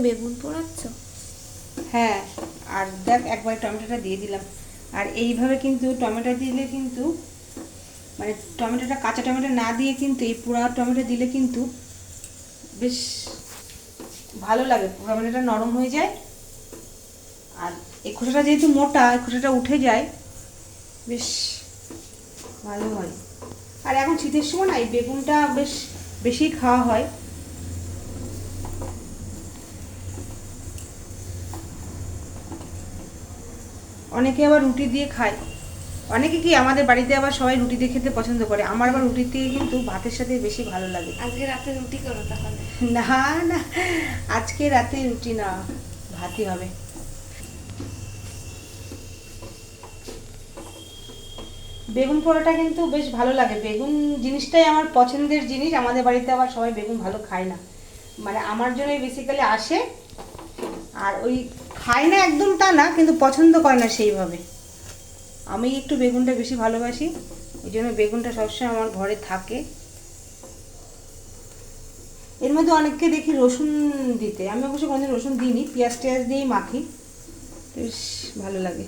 বেগুন পোড়াচ্ছ? হ্যাঁ, আর দেখ একবার টমেটোটা দিয়ে দিলাম। আর এইভাবে কিন্তু টমেটো দিলে কিন্তু মানে টমেটোটা কাঁচা টমেটো না দিয়ে কিন্তু এই পোড়া টমেটো দিলে কিন্তু বেশ ভালো লাগে, টমেটোটা নরম হয়ে যায়। আর এই খোসাটা যেহেতু মোটা, এই খোসাটা উঠে যায়, বেশ ভালো হয়। আর এখন শীতের সময় না এই বেগুনটা বেশ বেশি খাওয়া হয়। অনেকে আবার রুটি দিয়ে খায়, অনেকে কি আমাদের বাড়িতে আবার সবাই রুটি দিয়ে খেতে পছন্দ করে। আমার আবার রুটির থেকে কিন্তু ভাতের সাথে বেশি ভালো লাগে। আজকে রাতে রুটি করো তাহলে? না না, আজকে রাতে রুটি না, ভাতই হবে। বেগুন পোড়াটা কিন্তু বেশ ভালো লাগে। বেগুন জিনিসটাই আমার পছন্দের জিনিস। আমাদের বাড়িতে আবার সবাই বেগুন ভালো খায় না, মানে আমার জন্যই বেসিক্যালি আসে। আর ওই খায় না একদম তা না, কিন্তু পছন্দ করে না সেইভাবে। আমি একটু বেগুনটা বেশি ভালোবাসি, ওই জন্য বেগুনটা সবসময় আমার ঘরে থাকে। এর মধ্যে অনেককে দেখি রসুন দিতে, আমি অবশ্য কোনোদিন রসুন দিইনি, পেঁয়াজ টেয়াজ দিয়েই মাখি, বেশ ভালো লাগে।